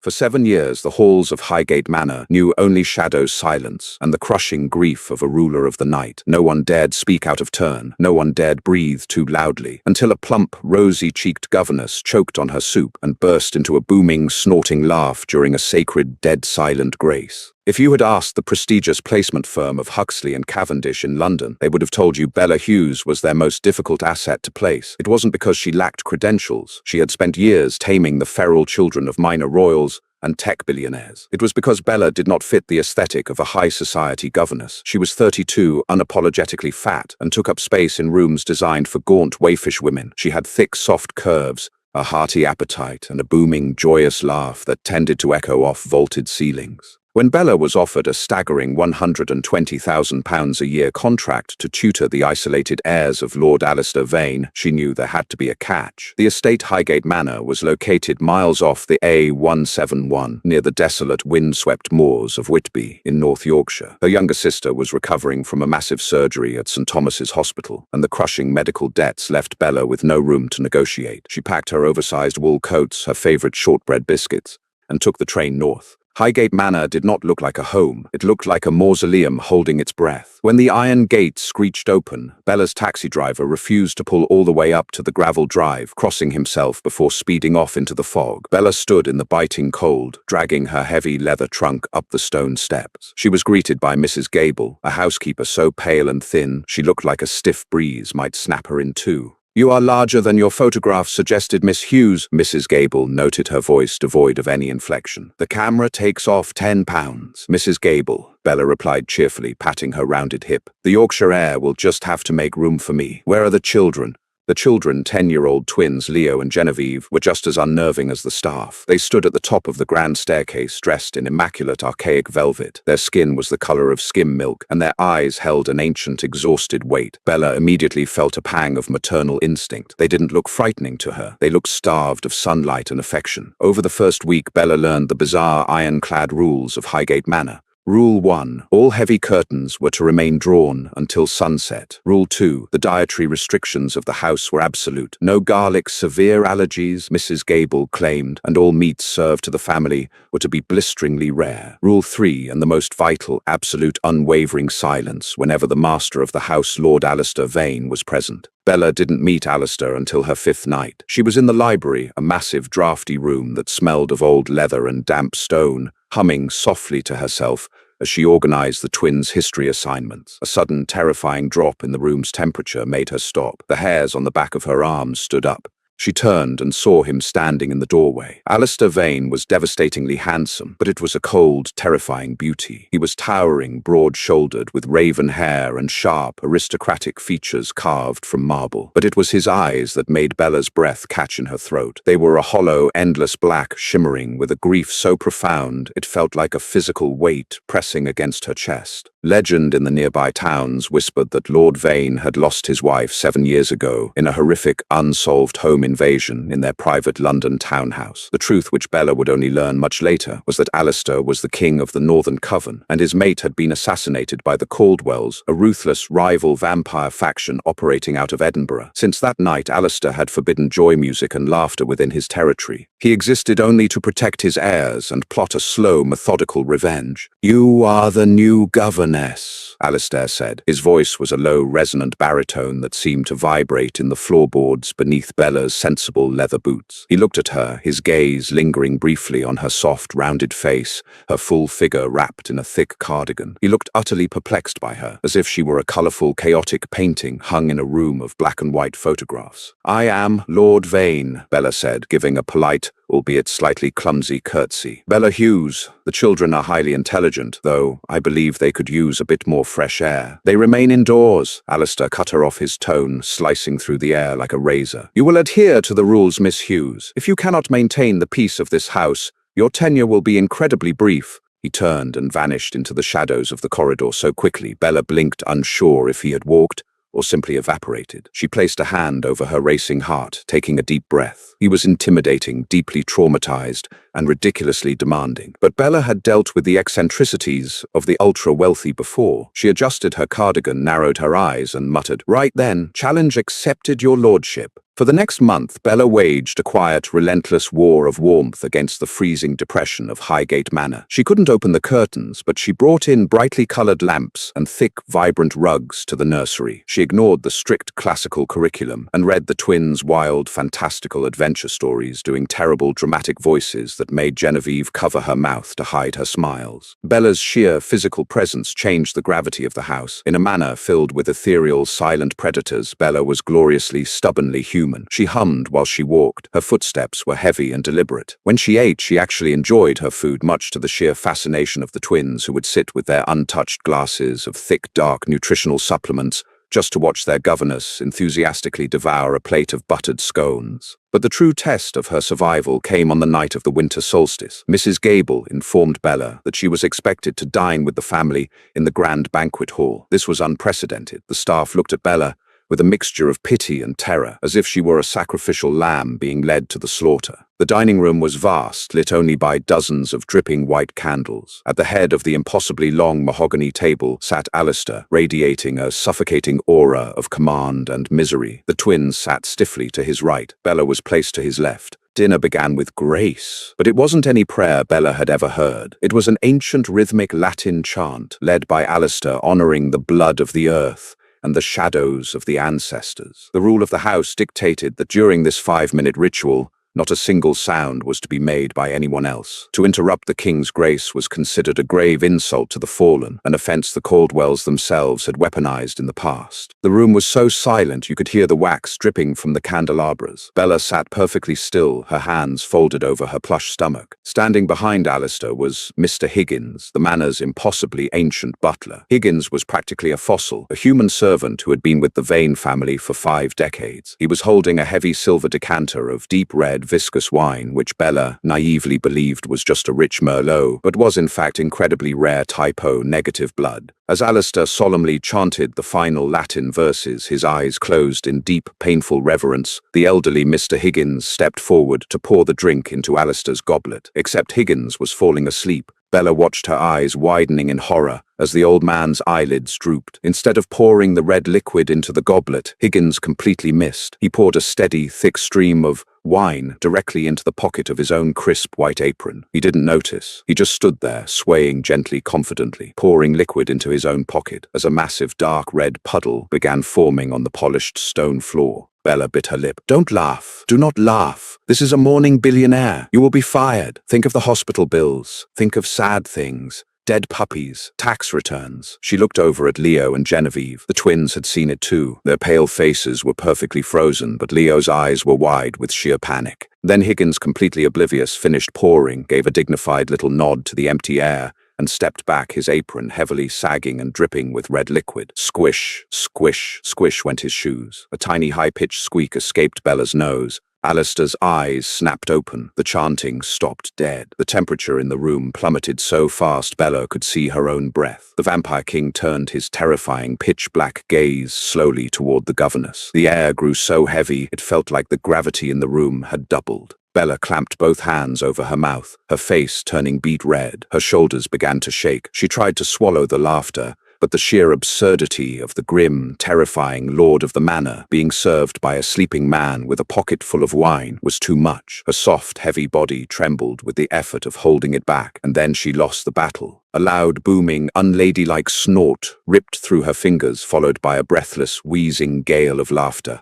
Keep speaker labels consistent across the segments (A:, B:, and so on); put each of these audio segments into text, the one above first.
A: For 7 years, the halls of Highgate Manor knew only Shadow's silence and the crushing grief of a ruler of the night. No one dared speak out of turn. No one dared breathe too loudly, until a plump, rosy-cheeked governess choked on her soup and burst into a booming, snorting laugh during a sacred, dead-silent grace. If you had asked the prestigious placement firm of Huxley and Cavendish in London, they would have told you Bella Hughes was their most difficult asset to place. It wasn't because she lacked credentials. She had spent years taming the feral children of minor royals and tech billionaires. It was because Bella did not fit the aesthetic of a high society governess. She was 32, unapologetically fat, and took up space in rooms designed for gaunt waifish women. She had thick, soft curves, a hearty appetite, and a booming, joyous laugh that tended to echo off vaulted ceilings. When Bella was offered a staggering £120,000 a year contract to tutor the isolated heirs of Lord Alistair Vane, she knew there had to be a catch. The estate Highgate Manor was located miles off the A171, near the desolate, wind-swept moors of Whitby in North Yorkshire. Her younger sister was recovering from a massive surgery at St Thomas's Hospital, and the crushing medical debts left Bella with no room to negotiate. She packed her oversized wool coats, her favourite shortbread biscuits, and took the train north. Highgate Manor did not look like a home. It looked like a mausoleum holding its breath. When the iron gate screeched open, Bella's taxi driver refused to pull all the way up to the gravel drive, crossing himself before speeding off into the fog. Bella stood in the biting cold, dragging her heavy leather trunk up the stone steps. She was greeted by Mrs. Gable, a housekeeper so pale and thin she looked like a stiff breeze might snap her in two. "You are larger than your photograph suggested, Miss Hughes," Mrs. Gable noted, her voice devoid of any inflection. "The camera takes off £10. Mrs. Gable," Bella replied cheerfully, patting her rounded hip. "The Yorkshire heir will just have to make room for me. Where are the children?" The children, 10-year-old twins Leo and Genevieve, were just as unnerving as the staff. They stood at the top of the grand staircase, dressed in immaculate archaic velvet. Their skin was the color of skim milk, and their eyes held an ancient, exhausted weight. Bella immediately felt a pang of maternal instinct. They didn't look frightening to her. They looked starved of sunlight and affection. Over the first week, Bella learned the bizarre ironclad rules of Highgate Manor. Rule 1. All heavy curtains were to remain drawn until sunset. Rule 2. The dietary restrictions of the house were absolute. No garlic, severe allergies, Mrs. Gable claimed, and all meats served to the family were to be blisteringly rare. Rule 3. And the most vital, absolute, unwavering silence whenever the master of the house, Lord Alistair Vane, was present. Bella didn't meet Alistair until her 5th night. She was in the library, a massive, drafty room that smelled of old leather and damp stone, humming softly to herself as she organized the twins' history assignments. A sudden, terrifying drop in the room's temperature made her stop. The hairs on the back of her arms stood up. She turned and saw him standing in the doorway. Alistair Vane was devastatingly handsome, but it was a cold, terrifying beauty. He was towering, broad-shouldered, with raven hair and sharp, aristocratic features carved from marble. But it was his eyes that made Bella's breath catch in her throat. They were a hollow, endless black, shimmering with a grief so profound it felt like a physical weight pressing against her chest. Legend in the nearby towns whispered that Lord Vane had lost his wife 7 years ago in a horrific, unsolved home invasion in their private London townhouse. The truth, which Bella would only learn much later, was that Alistair was the king of the Northern Coven, and his mate had been assassinated by the Caldwells, a ruthless rival vampire faction operating out of Edinburgh. Since that night, Alistair had forbidden joy music and laughter within his territory. He existed only to protect his heirs and plot a slow, methodical revenge. "You are the new Governess," Alistair said. His voice was a low, resonant baritone that seemed to vibrate in the floorboards beneath Bella's sensible leather boots. He looked at her, his gaze lingering briefly on her soft, rounded face, her full figure wrapped in a thick cardigan. He looked utterly perplexed by her, as if she were a colorful, chaotic painting hung in a room of black and white photographs. "I am Lord Vane," Bella said, giving a polite, albeit slightly clumsy curtsy. "Bella Hughes. The children are highly intelligent, though I believe they could use a bit more fresh air. They remain indoors." Alistair cut her off, his tone slicing through the air like a razor. "You will adhere to the rules, Miss Hughes. If you cannot maintain the peace of this house, your tenure will be incredibly brief." He turned and vanished into the shadows of the corridor so quickly Bella blinked, unsure if he had walked or simply evaporated. She placed a hand over her racing heart, taking a deep breath. He was intimidating, deeply traumatized, and ridiculously demanding. But Bella had dealt with the eccentricities of the ultra-wealthy before. She adjusted her cardigan, narrowed her eyes, and muttered, "Right then, challenge accepted, your lordship." For the next month, Bella waged a quiet, relentless war of warmth against the freezing depression of Highgate Manor. She couldn't open the curtains, but she brought in brightly colored lamps and thick, vibrant rugs to the nursery. She ignored the strict classical curriculum and read the twins' wild, fantastical adventure stories, doing terrible, dramatic voices that made Genevieve cover her mouth to hide her smiles. Bella's sheer physical presence changed the gravity of the house. In a manor filled with ethereal, silent predators, Bella was gloriously, stubbornly human. She hummed while she walked. Her footsteps were heavy and deliberate. When she ate, she actually enjoyed her food, much to the sheer fascination of the twins, who would sit with their untouched glasses of thick, dark, nutritional supplements just to watch their governess enthusiastically devour a plate of buttered scones. But the true test of her survival came on the night of the winter solstice. Mrs. Gable informed Bella that she was expected to dine with the family in the grand banquet hall. This was unprecedented. The staff looked at Bella with a mixture of pity and terror, as if she were a sacrificial lamb being led to the slaughter. The dining room was vast, lit only by dozens of dripping white candles. At the head of the impossibly long mahogany table sat Alistair, radiating a suffocating aura of command and misery. The twins sat stiffly to his right. Bella was placed to his left. Dinner began with grace, but it wasn't any prayer Bella had ever heard. It was an ancient rhythmic Latin chant, led by Alistair, honoring the blood of the earth and the shadows of the ancestors. The rule of the house dictated that during this 5-minute ritual, not a single sound was to be made by anyone else. To interrupt the king's grace was considered a grave insult to the fallen, an offense the Caldwells themselves had weaponized in the past. The room was so silent you could hear the wax dripping from the candelabras. Bella sat perfectly still, her hands folded over her plush stomach. Standing behind Alistair was Mr. Higgins, the manor's impossibly ancient butler. Higgins was practically a fossil, a human servant who had been with the Vane family for 5 decades. He was holding a heavy silver decanter of deep red, viscous wine, which Bella naively believed was just a rich Merlot, but was in fact incredibly rare typo negative blood. As Alistair solemnly chanted the final Latin verses, his eyes closed in deep, painful reverence, the elderly Mr. Higgins stepped forward to pour the drink into Alistair's goblet. Except Higgins was falling asleep. Bella watched her eyes widening in horror as the old man's eyelids drooped. Instead of pouring the red liquid into the goblet, Higgins completely missed. He poured a steady, thick stream of wine directly into the pocket of his own crisp white apron. He didn't notice. He just stood there, swaying gently, confidently, pouring liquid into his own pocket as a massive dark red puddle began forming on the polished stone floor. Bella bit her lip. Don't laugh. Do not laugh. This is a mourning billionaire. You will be fired. Think of the hospital bills. Think of sad things. Dead puppies, tax returns. She looked over at Leo and Genevieve. The twins had seen it too. Their pale faces were perfectly frozen, but Leo's eyes were wide with sheer panic. Then Higgins, completely oblivious, finished pouring, gave a dignified little nod to the empty air, and stepped back, his apron heavily sagging and dripping with red liquid. Squish, squish, squish went his shoes. A tiny high-pitched squeak escaped Bella's nose. Alistair's eyes snapped open. The chanting stopped dead. The temperature in the room plummeted so fast Bella could see her own breath. The Vampire King turned his terrifying pitch-black gaze slowly toward the governess. The air grew so heavy it felt like the gravity in the room had doubled. Bella clamped both hands over her mouth, her face turning beet red. Her shoulders began to shake. She tried to swallow the laughter, but the sheer absurdity of the grim, terrifying lord of the manor being served by a sleeping man with a pocket full of wine was too much. Her soft, heavy body trembled with the effort of holding it back, and then she lost the battle. A loud, booming, unladylike snort ripped through her fingers, followed by a breathless, wheezing gale of laughter.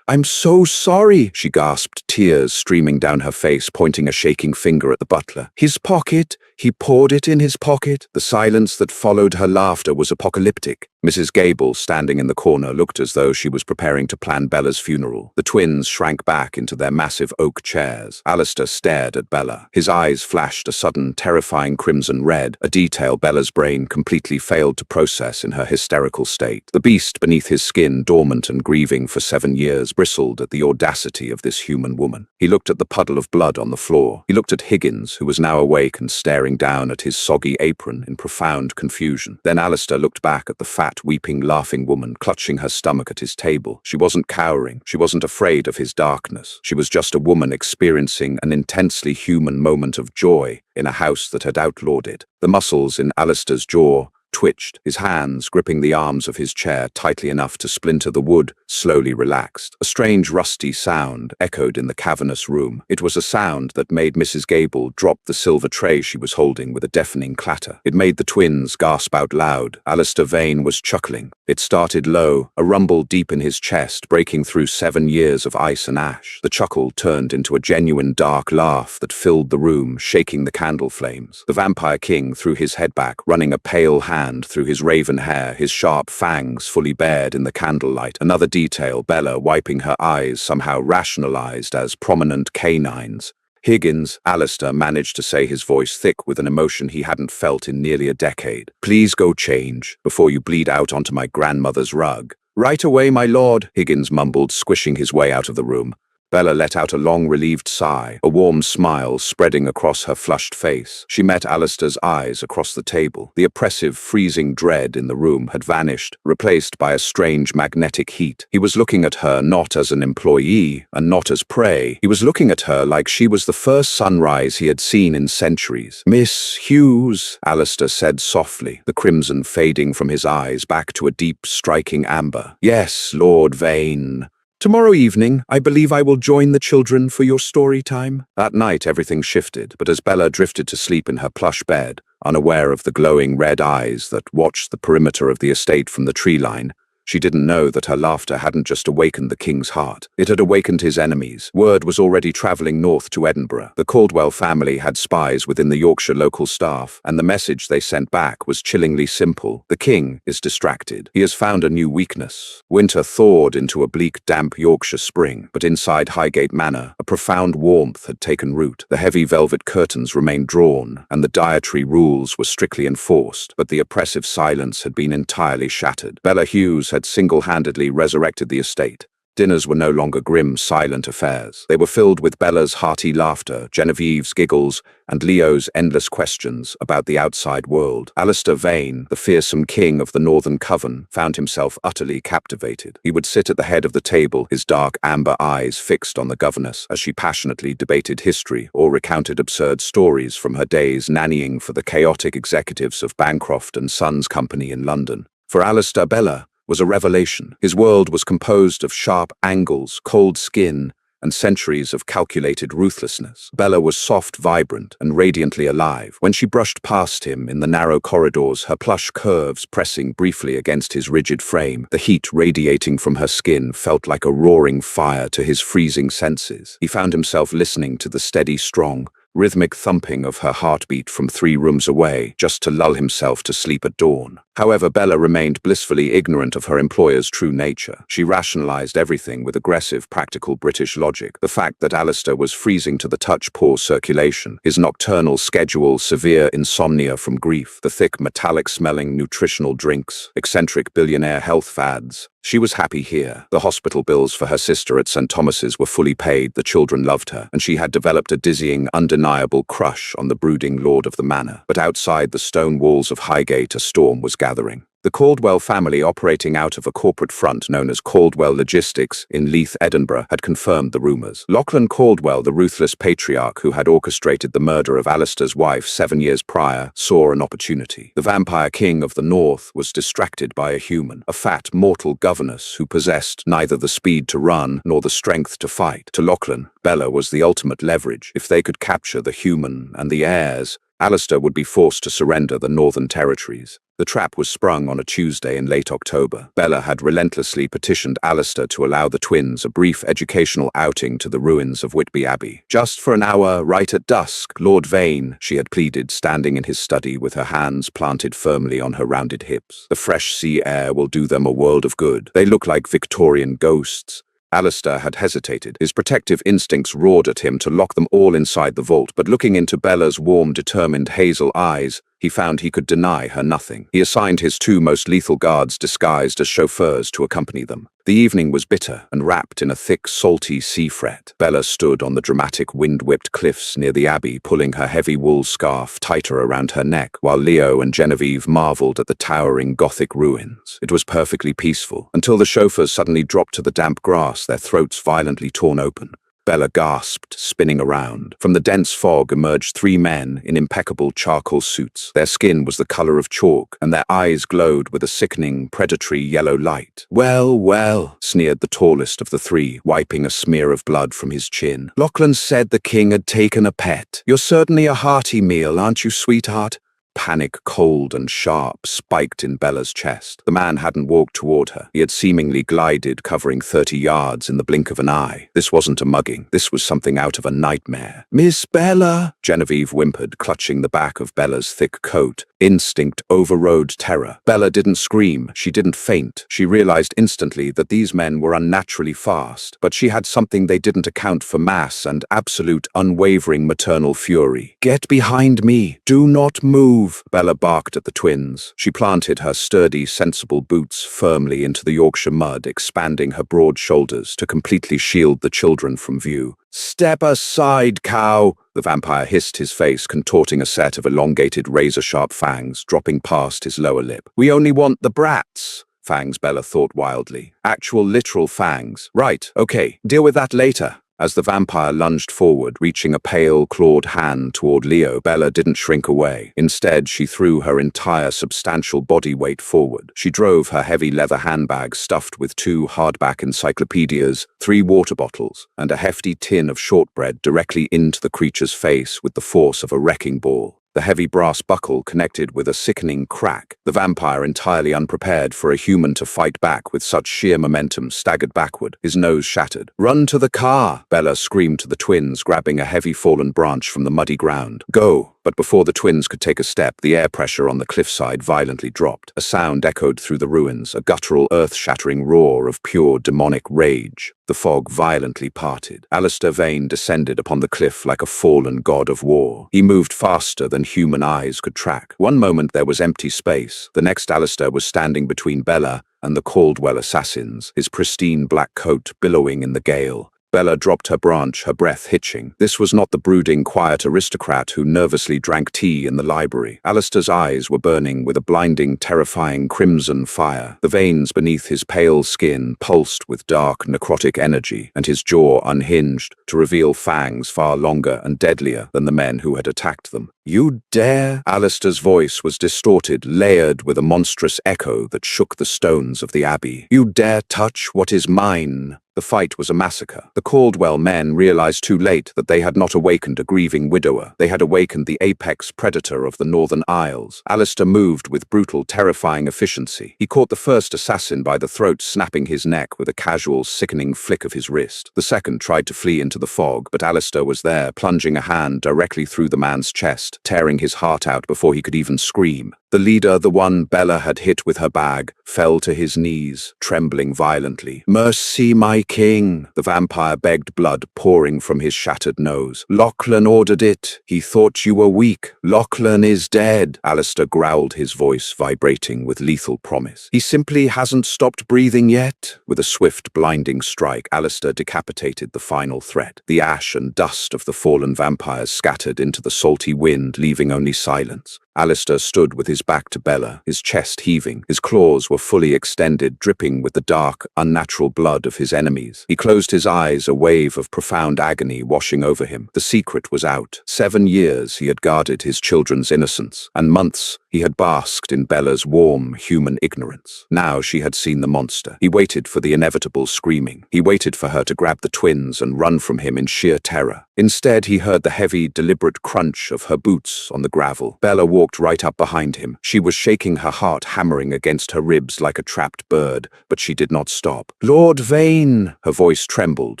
A: I'm so sorry, she gasped, tears streaming down her face, pointing a shaking finger at the butler. His pocket. He poured it in his pocket. The silence that followed her laughter was apocalyptic. Mrs. Gable, standing in the corner, looked as though she was preparing to plan Bella's funeral. The twins shrank back into their massive oak chairs. Alistair stared at Bella. His eyes flashed a sudden, terrifying crimson red, a detail Bella's brain completely failed to process in her hysterical state. The beast beneath his skin, dormant and grieving for 7 years, bristled at the audacity of this human woman. He looked at the puddle of blood on the floor. He looked at Higgins, who was now awake and staring down at his soggy apron in profound confusion. Then Alistair looked back at the fat, weeping, laughing woman clutching her stomach at his table. She wasn't cowering. She wasn't afraid of his darkness. She was just a woman experiencing an intensely human moment of joy in a house that had outlawed it. The muscles in Alistair's jaw twitched. His hands, gripping the arms of his chair tightly enough to splinter the wood, slowly relaxed. A strange rusty sound echoed in the cavernous room. It was a sound that made Mrs. Gable drop the silver tray she was holding with a deafening clatter. It made the twins gasp out loud. Alistair Vane was chuckling. It started low, a rumble deep in his chest, breaking through 7 years of ice and ash. The chuckle turned into a genuine dark laugh that filled the room, shaking the candle flames. The Vampire King threw his head back, running a pale hand through his raven hair, his sharp fangs fully bared in the candlelight. Another detail Bella, wiping her eyes, somehow rationalized as prominent canines. Higgins, Alistair managed to say, his voice thick with an emotion he hadn't felt in nearly a decade. Please go change, before you bleed out onto my grandmother's rug. Right away, my lord, Higgins mumbled, squishing his way out of the room. Bella let out a long, relieved sigh, a warm smile spreading across her flushed face. She met Alistair's eyes across the table. The oppressive, freezing dread in the room had vanished, replaced by a strange magnetic heat. He was looking at her not as an employee, and not as prey. He was looking at her like she was the first sunrise he had seen in centuries. Miss Hughes, Alistair said softly, the crimson fading from his eyes back to a deep, striking amber. Yes, Lord Vane. Tomorrow evening, I believe I will join the children for your story time. That night, everything shifted, but as Bella drifted to sleep in her plush bed, unaware of the glowing red eyes that watched the perimeter of the estate from the tree line, she didn't know that her laughter hadn't just awakened the king's heart. It had awakened his enemies. Word was already travelling north to Edinburgh. The Caldwell family had spies within the Yorkshire local staff, and the message they sent back was chillingly simple. The king is distracted. He has found a new weakness. Winter thawed into a bleak, damp Yorkshire spring, but inside Highgate Manor, a profound warmth had taken root. The heavy velvet curtains remained drawn, and the dietary rules were strictly enforced, but the oppressive silence had been entirely shattered. Bella Hughes had single-handedly resurrected the estate. Dinners were no longer grim, silent affairs. They were filled with Bella's hearty laughter, Genevieve's giggles, and Leo's endless questions about the outside world. Alistair Vane, the fearsome king of the Northern Coven, found himself utterly captivated. He would sit at the head of the table, his dark amber eyes fixed on the Governess, as she passionately debated history or recounted absurd stories from her days nannying for the chaotic executives of Bancroft and Sons Company in London. For Alistair, Bella was a revelation. His world was composed of sharp angles, cold skin, and centuries of calculated ruthlessness. Bella was soft, vibrant, and radiantly alive. When she brushed past him in the narrow corridors, her plush curves pressing briefly against his rigid frame, the heat radiating from her skin felt like a roaring fire to his freezing senses. He found himself listening to the steady, strong, rhythmic thumping of her heartbeat from 3 rooms away, just to lull himself to sleep at dawn. However, Bella remained blissfully ignorant of her employer's true nature. She rationalized everything with aggressive, practical British logic. The fact that Alistair was freezing to the touch, poor circulation, his nocturnal schedule, severe insomnia from grief, the thick, metallic-smelling nutritional drinks, eccentric billionaire health fads. She was happy here. The hospital bills for her sister at St. Thomas's were fully paid, the children loved her, and she had developed a dizzying, undeniable crush on the brooding lord of the manor. But outside the stone walls of Highgate, a storm was gathering. The Caldwell family, operating out of a corporate front known as Caldwell Logistics in Leith, Edinburgh, had confirmed the rumours. Lachlan Caldwell, the ruthless patriarch who had orchestrated the murder of Alistair's wife 7 years prior, saw an opportunity. The Vampire King of the North was distracted by a human, a fat, mortal governess who possessed neither the speed to run nor the strength to fight. To Lachlan, Bella was the ultimate leverage. If they could capture the human and the heirs, Alistair would be forced to surrender the Northern Territories. The trap was sprung on a Tuesday in late October. Bella had relentlessly petitioned Alistair to allow the twins a brief educational outing to the ruins of Whitby Abbey. Just for an hour, right at dusk, Lord Vane, she had pleaded, standing in his study with her hands planted firmly on her rounded hips. The fresh sea air will do them a world of good. They look like Victorian ghosts. Alistair had hesitated. His protective instincts roared at him to lock them all inside the vault, but looking into Bella's warm, determined hazel eyes, he found he could deny her nothing. He assigned his 2 most lethal guards disguised as chauffeurs to accompany them. The evening was bitter and wrapped in a thick, salty sea fret. Bella stood on the dramatic wind-whipped cliffs near the abbey, pulling her heavy wool scarf tighter around her neck, while Leo and Genevieve marveled at the towering Gothic ruins. It was perfectly peaceful, until the chauffeurs suddenly dropped to the damp grass, their throats violently torn open. Bella gasped, spinning around. From the dense fog emerged three men in impeccable charcoal suits. Their skin was the color of chalk, and their eyes glowed with a sickening, predatory yellow light. "Well, well," sneered the tallest of the three, wiping a smear of blood from his chin. "Lachlan said the king had taken a pet. You're certainly a hearty meal, aren't you, sweetheart?" Panic, cold and sharp, spiked in Bella's chest. The man hadn't walked toward her. He had seemingly glided, covering 30 yards in the blink of an eye. This wasn't a mugging. This was something out of a nightmare. "Miss Bella," Genevieve whimpered, clutching the back of Bella's thick coat. Instinct overrode terror. Bella didn't scream. She didn't faint. She realized instantly that these men were unnaturally fast, but she had something they didn't account for: mass and absolute, unwavering maternal fury. "Get behind me. Do not move." Bella barked at the twins. She planted her sturdy, sensible boots firmly into the Yorkshire mud, expanding her broad shoulders to completely shield the children from view. "Step aside, cow!" The vampire hissed, his face contorting a set of elongated, razor-sharp fangs dropping past his lower lip. "We only want the brats." Fangs, Bella thought wildly. Actual literal fangs. Right, okay, deal with that later. As the vampire lunged forward, reaching a pale, clawed hand toward Leo, Bella didn't shrink away. Instead, she threw her entire substantial body weight forward. She drove her heavy leather handbag stuffed with 2 hardback encyclopedias, 3 water bottles, and a hefty tin of shortbread directly into the creature's face with the force of a wrecking ball. The heavy brass buckle connected with a sickening crack. The vampire, entirely unprepared for a human to fight back with such sheer momentum, staggered backward, his nose shattered. "Run to the car!" Bella screamed to the twins, grabbing a heavy fallen branch from the muddy ground. "Go!" But before the twins could take a step, the air pressure on the cliffside violently dropped. A sound echoed through the ruins, a guttural, earth-shattering roar of pure demonic rage. The fog violently parted. Alistair Vane descended upon the cliff like a fallen god of war. He moved faster than human eyes could track. One moment there was empty space. The next, Alistair was standing between Bella and the Caldwell assassins, his pristine black coat billowing in the gale. Bella dropped her branch, her breath hitching. This was not the brooding, quiet aristocrat who nervously drank tea in the library. Alistair's eyes were burning with a blinding, terrifying crimson fire. The veins beneath his pale skin pulsed with dark, necrotic energy, and his jaw unhinged to reveal fangs far longer and deadlier than the men who had attacked them. "You dare?" Alistair's voice was distorted, layered with a monstrous echo that shook the stones of the abbey. "You dare touch what is mine?" The fight was a massacre. The Caldwell men realized too late that they had not awakened a grieving widower. They had awakened the apex predator of the Northern Isles. Alistair moved with brutal, terrifying efficiency. He caught the first assassin by the throat, snapping his neck with a casual, sickening flick of his wrist. The second tried to flee into the fog, but Alistair was there, plunging a hand directly through the man's chest, tearing his heart out before he could even scream. The leader, the one Bella had hit with her bag, fell to his knees, trembling violently. "Mercy, my king!" The vampire begged, blood pouring from his shattered nose. "Lachlan ordered it. He thought you were weak. Lachlan is dead." Alistair growled, his voice vibrating with lethal promise. "He simply hasn't stopped breathing yet." With a swift, blinding strike, Alistair decapitated the final threat. The ash and dust of the fallen vampires scattered into the salty wind, leaving only silence. Alistair stood with his back to Bella, his chest heaving. His claws were fully extended, dripping with the dark, unnatural blood of his enemies. He closed his eyes, a wave of profound agony washing over him. The secret was out. 7 years he had guarded his children's innocence, and months he had basked in Bella's warm, human ignorance. Now she had seen the monster. He waited for the inevitable screaming. He waited for her to grab the twins and run from him in sheer terror. Instead, he heard the heavy, deliberate crunch of her boots on the gravel. Bella walked right up behind him. She was shaking, her heart hammering against her ribs like a trapped bird, but she did not stop. "Lord Vane!" Her voice trembled,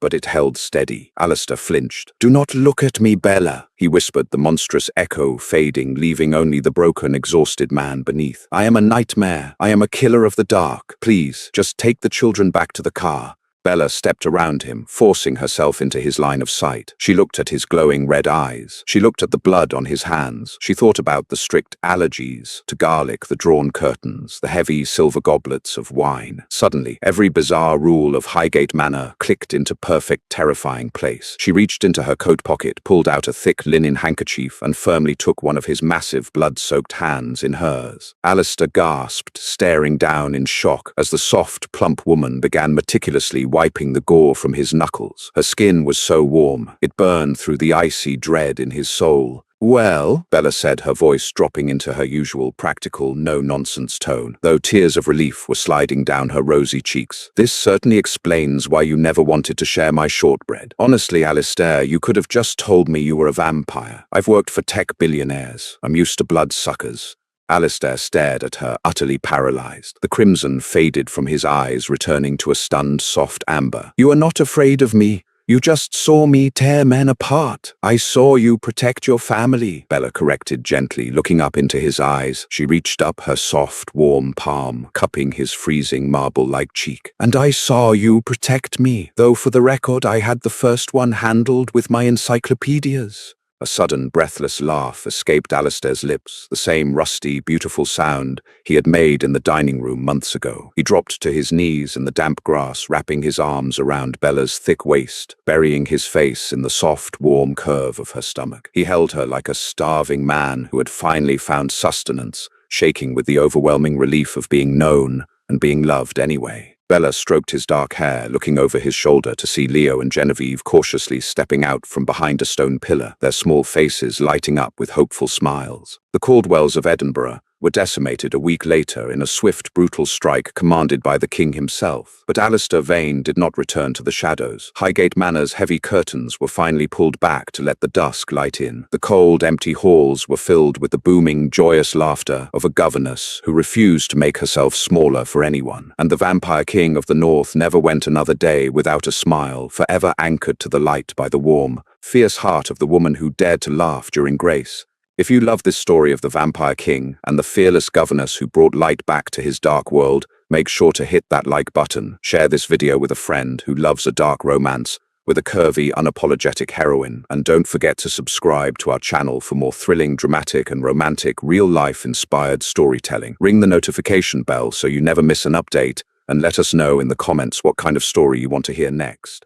A: but it held steady. Alistair flinched. "Do not look at me, Bella," he whispered, the monstrous echo fading, leaving only the broken, exhausted man beneath. "I am a nightmare. I am a killer of the dark. Please, just take the children back to the car." Bella stepped around him, forcing herself into his line of sight. She looked at his glowing red eyes. She looked at the blood on his hands. She thought about the strict allergies to garlic, the drawn curtains, the heavy silver goblets of wine. Suddenly, every bizarre rule of Highgate Manor clicked into perfect, terrifying place. She reached into her coat pocket, pulled out a thick linen handkerchief, and firmly took one of his massive, blood-soaked hands in hers. Alistair gasped, staring down in shock as the soft, plump woman began meticulously wiping the gore from his knuckles. Her skin was so warm, it burned through the icy dread in his soul. "Well," Bella said, her voice dropping into her usual practical, no-nonsense tone, though tears of relief were sliding down her rosy cheeks. "This certainly explains why you never wanted to share my shortbread. Honestly, Alistair, you could have just told me you were a vampire. I've worked for tech billionaires. I'm used to bloodsuckers." Alistair stared at her, utterly paralyzed. The crimson faded from his eyes, returning to a stunned, soft amber. "You are not afraid of me. You just saw me tear men apart." "I saw you protect your family," Bella corrected gently, looking up into his eyes. She reached up her soft, warm palm, cupping his freezing marble-like cheek. "And I saw you protect me, though for the record I had the first one handled with my encyclopedias." A sudden, breathless laugh escaped Alistair's lips, the same rusty, beautiful sound he had made in the dining room months ago. He dropped to his knees in the damp grass, wrapping his arms around Bella's thick waist, burying his face in the soft, warm curve of her stomach. He held her like a starving man who had finally found sustenance, shaking with the overwhelming relief of being known and being loved anyway. Bella stroked his dark hair, looking over his shoulder to see Leo and Genevieve cautiously stepping out from behind a stone pillar, their small faces lighting up with hopeful smiles. The Caldwells of Edinburgh were decimated a week later in a swift, brutal strike commanded by the king himself. But Alistair Vane did not return to the shadows. Highgate Manor's heavy curtains were finally pulled back to let the dusk light in. The cold, empty halls were filled with the booming, joyous laughter of a governess who refused to make herself smaller for anyone. And the vampire king of the north never went another day without a smile, forever anchored to the light by the warm, fierce heart of the woman who dared to laugh during grace. If you love this story of the Vampire King and the fearless governess who brought light back to his dark world, make sure to hit that like button. Share this video with a friend who loves a dark romance with a curvy, unapologetic heroine. And don't forget to subscribe to our channel for more thrilling, dramatic, and romantic, real-life inspired storytelling. Ring the notification bell so you never miss an update, and let us know in the comments what kind of story you want to hear next.